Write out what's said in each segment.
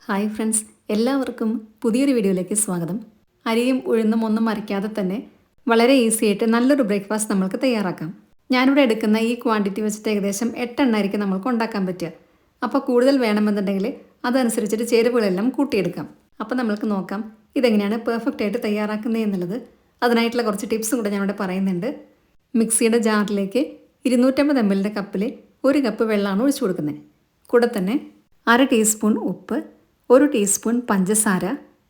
Hi friends, എല്ലാവർക്കും പുതിയൊരു വീഡിയോയിലേക്ക് സ്വാഗതം. അരിയും ഉഴുന്നും ഒന്നും മറിക്കാതെ തന്നെ വളരെ ഈസി ആയിട്ട് നല്ലൊരു ബ്രേക്ക്ഫാസ്റ്റ് നമ്മൾക്ക് തയ്യാറാക്കാം. ഞാനിവിടെ എടുക്കുന്ന ഈ ക്വാണ്ടിറ്റി വെച്ചിട്ട് ഏകദേശം 8 എണ്ണമായിരിക്കും നമ്മൾക്ക് ഉണ്ടാക്കാൻ പറ്റുക. അപ്പോൾ കൂടുതൽ വേണമെന്നുണ്ടെങ്കിൽ അതനുസരിച്ചിട്ട് ചേരുവകളെല്ലാം കൂട്ടിയെടുക്കാം. അപ്പോൾ നമ്മൾക്ക് നോക്കാം ഇതെങ്ങനെയാണ് പെർഫെക്റ്റ് ആയിട്ട് തയ്യാറാക്കുന്നത് എന്നുള്ളത്. അതിനായിട്ടുള്ള കുറച്ച് ടിപ്സും കൂടെ ഞാനിവിടെ പറയുന്നുണ്ട്. മിക്സിയുടെ ജാറിലേക്ക് 250 ml കപ്പിൽ 1 കപ്പ് വെള്ളമാണ് ഒഴിച്ചു കൊടുക്കുന്നത്. കൂടെ തന്നെ 1/2 ടീസ്പൂൺ ഉപ്പ്, 1 ടീസ്പൂൺ പഞ്ചസാര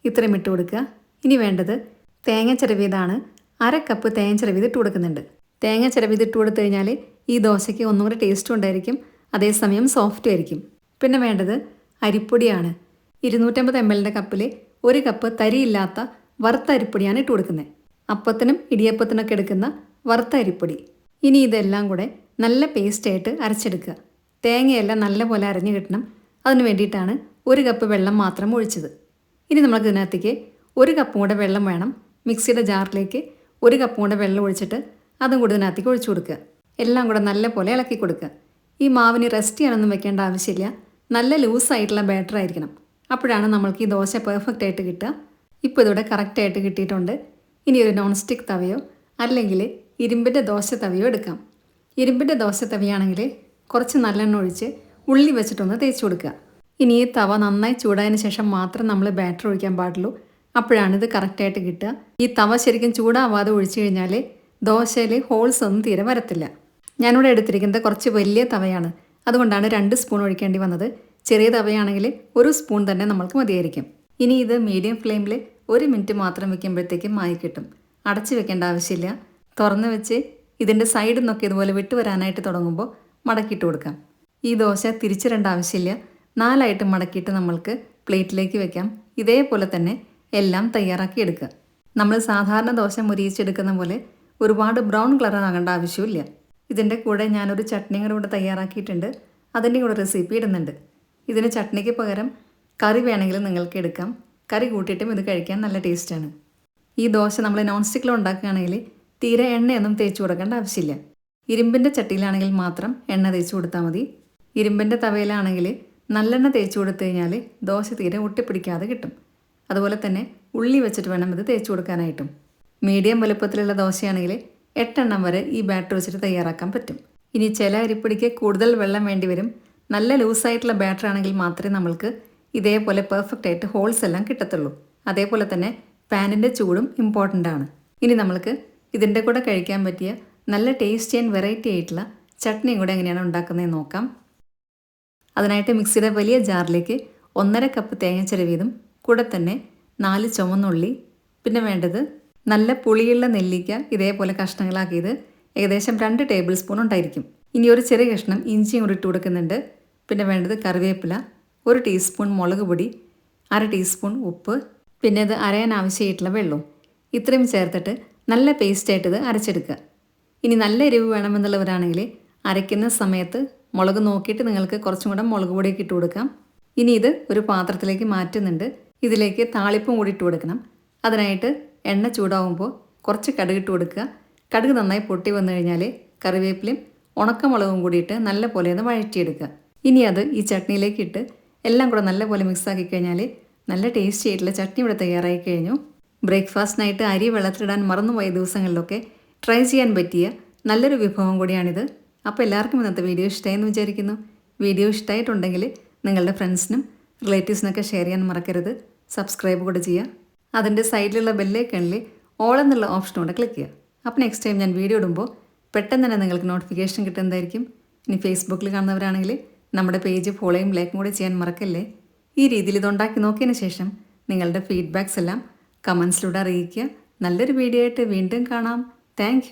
ഇത്രയും ഇട്ട് കൊടുക്കുക. ഇനി വേണ്ടത് തേങ്ങ ചിരവിയതാണ്. 1/2 കപ്പ് തേങ്ങ ചിരവിയത് ഇട്ട് കൊടുക്കുന്നുണ്ട്. തേങ്ങ ചിരവിയത് ഇട്ട് കൊടുത്തു കഴിഞ്ഞാൽ ഈ ദോശയ്ക്ക് ഒന്നും കൂടി ടേസ്റ്റും ഉണ്ടായിരിക്കും, അതേസമയം സോഫ്റ്റും ആയിരിക്കും. പിന്നെ വേണ്ടത് അരിപ്പൊടിയാണ്. 250 ml കപ്പിൽ 1 കപ്പ് തരിയില്ലാത്ത വറുത്ത അരിപ്പൊടിയാണ് ഇട്ട് കൊടുക്കുന്നത്. അപ്പത്തിനും ഇടിയപ്പത്തിനൊക്കെ എടുക്കുന്ന വറുത്ത അരിപ്പൊടി. ഇനി ഇതെല്ലാം കൂടെ നല്ല പേസ്റ്റായിട്ട് അരച്ചെടുക്കുക. തേങ്ങയെല്ലാം നല്ലപോലെ അരഞ്ഞു കിട്ടണം. അതിന് വേണ്ടിയിട്ടാണ് 1 കപ്പ് വെള്ളം മാത്രം ഒഴിച്ചത്. ഇനി നമുക്ക് ഇതിനകത്തേക്ക് 1 കപ്പും കൂടെ വെള്ളം വേണം. മിക്സിയുടെ ജാറിലേക്ക് 1 കപ്പും കൂടെ വെള്ളം ഒഴിച്ചിട്ട് അതും കൂടി ഇതിനകത്തേക്ക് ഒഴിച്ചു കൊടുക്കുക. എല്ലാം കൂടെ നല്ലപോലെ ഇളക്കി കൊടുക്കുക. ഈ മാവിന് റെസ്റ്റ് ചെയ്യാനൊന്നും വെക്കേണ്ട ആവശ്യമില്ല. നല്ല ലൂസായിട്ടുള്ള ബാറ്റർ ആയിരിക്കണം. അപ്പോഴാണ് നമ്മൾക്ക് ഈ ദോശ പെർഫെക്റ്റ് ആയിട്ട് കിട്ടുക. ഇപ്പോൾ ഇതോടെ കറക്റ്റായിട്ട് കിട്ടിയിട്ടുണ്ട്. ഇനി ഒരു നോൺ സ്റ്റിക്ക് തവയോ അല്ലെങ്കിൽ ഇരുമ്പിൻ്റെ ദോശ തവയോ എടുക്കാം. ഇരുമ്പിൻ്റെ ദോശ തവയാണെങ്കിൽ കുറച്ച് നല്ലെണ്ണ ഒഴിച്ച് ഉള്ളി വെച്ചിട്ടൊന്ന് തേച്ച് കൊടുക്കുക. ഇനി ഈ തവ നന്നായി ചൂടായതിന് ശേഷം മാത്രം നമ്മൾ ബാറ്റർ ഒഴിക്കാൻ പാടുള്ളൂ. അപ്പോഴാണിത് കറക്റ്റായിട്ട് കിട്ടുക. ഈ തവ ശരിക്കും ചൂടാവാതെ ഒഴിച്ചു കഴിഞ്ഞാൽ ദോശയിൽ ഹോൾസ് ഒന്നും തീരെ വരത്തില്ല. ഞാനിവിടെ എടുത്തിരിക്കുന്നത് കുറച്ച് വലിയ തവയാണ്, അതുകൊണ്ടാണ് 2 സ്പൂൺ ഒഴിക്കേണ്ടി വന്നത്. ചെറിയ തവയാണെങ്കിൽ 1 സ്പൂൺ തന്നെ നമ്മൾക്ക് മതിയായിരിക്കും. ഇനി ഇത് മീഡിയം ഫ്ലെയിമിൽ 1 മിനിറ്റ് മാത്രം വെക്കുമ്പോഴത്തേക്കും മായി കിട്ടും. അടച്ച് വെക്കേണ്ട ആവശ്യമില്ല. തുറന്ന് വെച്ച് ഇതിൻ്റെ സൈഡിൽ നിന്നൊക്കെ ഇതുപോലെ വിട്ട് വരാനായിട്ട് തുടങ്ങുമ്പോൾ മടക്കിയിട്ട് കൊടുക്കാം. ഈ ദോശ തിരിച്ചിടേണ്ട ആവശ്യമില്ല. 4 മടക്കിയിട്ട് നമ്മൾക്ക് പ്ലേറ്റിലേക്ക് വെക്കാം. ഇതേപോലെ തന്നെ എല്ലാം തയ്യാറാക്കി എടുക്കുക. നമ്മൾ സാധാരണ ദോശ മുരിയിച്ചെടുക്കുന്ന പോലെ ഒരുപാട് ബ്രൗൺ കളർ ആകേണ്ട ആവശ്യമില്ല. ഇതിൻ്റെ കൂടെ ഞാനൊരു ചട്നിയും കൂടെ തയ്യാറാക്കിയിട്ടുണ്ട്. അതിൻ്റെ കൂടെ റെസിപ്പി ഇടുന്നുണ്ട്. ഇതിന് ചട്നിക്ക് പകരം കറി വേണമെങ്കിൽ നിങ്ങൾക്ക് എടുക്കാം. കറി കൂട്ടിയിട്ടും ഇത് കഴിക്കാൻ നല്ല ടേസ്റ്റാണ്. ഈ ദോശ നമ്മൾ നോൺ സ്റ്റിക്കിൽ ഉണ്ടാക്കുകയാണെങ്കിൽ തീരെ എണ്ണയൊന്നും തേച്ച് കൊടുക്കേണ്ട ആവശ്യമില്ല. ഇരുമ്പിൻ്റെ ചട്ടിയിലാണെങ്കിൽ മാത്രം എണ്ണ തേച്ച് കൊടുത്താൽ മതി. ഇരുമ്പിൻ്റെ തവയിലാണെങ്കിൽ നല്ലെണ്ണ തേച്ച് കൊടുത്തു കഴിഞ്ഞാൽ ദോശ തീരെ ഒട്ടിപ്പിടിക്കാതെ കിട്ടും. അതുപോലെ തന്നെ ഉള്ളി വെച്ചിട്ട് വേണം ഇത് തേച്ച് കൊടുക്കാനായിട്ടും. മീഡിയം വലുപ്പത്തിലുള്ള ദോശയാണെങ്കിൽ 8 എണ്ണം വരെ ഈ ബാറ്റർ വെച്ചിട്ട് തയ്യാറാക്കാൻ പറ്റും. ഇനി ചില അരിപ്പൊടിക്ക് കൂടുതൽ വെള്ളം വേണ്ടി വരും. നല്ല ലൂസായിട്ടുള്ള ബാറ്റർ ആണെങ്കിൽ മാത്രമേ നമ്മൾക്ക് ഇതേപോലെ പെർഫെക്റ്റ് ആയിട്ട് ഹോൾസ് എല്ലാം കിട്ടത്തുള്ളൂ. അതേപോലെ തന്നെ പാനിൻ്റെ ചൂടും ഇമ്പോർട്ടൻ്റ് ആണ്. ഇനി നമ്മൾക്ക് ഇതിൻ്റെ കൂടെ കഴിക്കാൻ പറ്റിയ നല്ല ടേസ്റ്റി ആൻഡ് വെറൈറ്റി ആയിട്ടുള്ള ചട്നിയും കൂടെ എങ്ങനെയാണ് ഉണ്ടാക്കുന്നതെന്ന് നോക്കാം. അതിനായിട്ട് മിക്സിയുടെ വലിയ ജാറിലേക്ക് 1.5 കപ്പ് തേങ്ങ ചിരവിയതും കൂടെ തന്നെ 4 ചുവന്നുള്ളി, പിന്നെ വേണ്ടത് നല്ല പുളിയുള്ള നെല്ലിക്ക ഇതേപോലെ കഷ്ണങ്ങളാക്കിയത് ഏകദേശം 2 ടേബിൾ സ്പൂൺ ഉണ്ടായിരിക്കും. ഇനി ഒരു ചെറിയ കഷ്ണം ഇഞ്ചിയും കൂടി ഇട്ട് കൊടുക്കുന്നുണ്ട്. പിന്നെ വേണ്ടത് കറിവേപ്പില, 1 ടീസ്പൂൺ മുളക് പൊടി, 1/2 ടീസ്പൂൺ ഉപ്പ്, പിന്നെ ഇത് അരയാൻ ആവശ്യമായിട്ടുള്ള വെള്ളവും ഇത്രയും ചേർത്തിട്ട് നല്ല പേസ്റ്റായിട്ട് ഇത് അരച്ചെടുക്കുക. ഇനി നല്ല എരിവ് വേണമെന്നുള്ളവരാണെങ്കിൽ അരയ്ക്കുന്ന സമയത്ത് മുളക് നോക്കിയിട്ട് നിങ്ങൾക്ക് കുറച്ചും കൂടെ മുളക് പൊടിയൊക്കെ ഇട്ട് കൊടുക്കാം. ഇനി ഇത് ഒരു പാത്രത്തിലേക്ക് മാറ്റുന്നുണ്ട്. ഇതിലേക്ക് താളിപ്പും കൂടി ഇട്ട് കൊടുക്കണം. അതിനായിട്ട് എണ്ണ ചൂടാവുമ്പോൾ കുറച്ച് കടുക് ഇട്ട് കൊടുക്കുക. കടുക് നന്നായി പൊട്ടി വന്നു കഴിഞ്ഞാൽ കറിവേപ്പിലയും ഉണക്കമുളകും കൂടിയിട്ട് നല്ല പോലെ ഒന്ന് വഴറ്റിയെടുക്കുക. ഇനി അത് ഈ ചട്നിയിലേക്ക് ഇട്ട് എല്ലാം കൂടെ നല്ലപോലെ മിക്സാക്കി കഴിഞ്ഞാൽ നല്ല ടേസ്റ്റി ആയിട്ടുള്ള ചട്നി ഇവിടെ തയ്യാറായി കഴിഞ്ഞു. ബ്രേക്ക്ഫാസ്റ്റിനായിട്ട് അരി വെള്ളത്തിലിടാൻ മറന്നുപോയ ദിവസങ്ങളിലൊക്കെ ട്രൈ ചെയ്യാൻ പറ്റിയ നല്ലൊരു വിഭവം കൂടിയാണിത്. അപ്പോൾ എല്ലാവർക്കും ഇന്നത്തെ വീഡിയോ ഇഷ്ടമായെന്ന് വിചാരിക്കുന്നു. വീഡിയോ ഇഷ്ടമായിട്ടുണ്ടെങ്കിൽ നിങ്ങളുടെ ഫ്രണ്ട്സിനും റിലേറ്റീവ്സിനൊക്കെ ഷെയർ ചെയ്യാൻ മറക്കരുത്. സബ്സ്ക്രൈബ് കൂടെ ചെയ്യുക. അതിൻ്റെ സൈഡിലുള്ള ബെല്ലൈക്കണിൽ ഓൾ എന്നുള്ള ഓപ്ഷനോടെ ക്ലിക്ക് ചെയ്യുക. അപ്പോൾ നെക്സ്റ്റ് ടൈം ഞാൻ വീഡിയോ ഇടുമ്പോൾ പെട്ടെന്ന് തന്നെ നിങ്ങൾക്ക് നോട്ടിഫിക്കേഷൻ കിട്ടുന്നതായിരിക്കും. ഇനി ഫേസ്ബുക്കിൽ കാണുന്നവരാണെങ്കിൽ നമ്മുടെ പേജ് ഫോളോയും ലൈക്കും കൂടെ ചെയ്യാൻ മറക്കല്ലേ. ഈ രീതിയിൽ ഇതുണ്ടാക്കി നോക്കിയതിന് ശേഷം നിങ്ങളുടെ ഫീഡ്ബാക്സ് എല്ലാം കമൻസിലൂടെ അറിയിക്കുക. നല്ലൊരു വീഡിയോ ആയിട്ട് വീണ്ടും കാണാം. താങ്ക്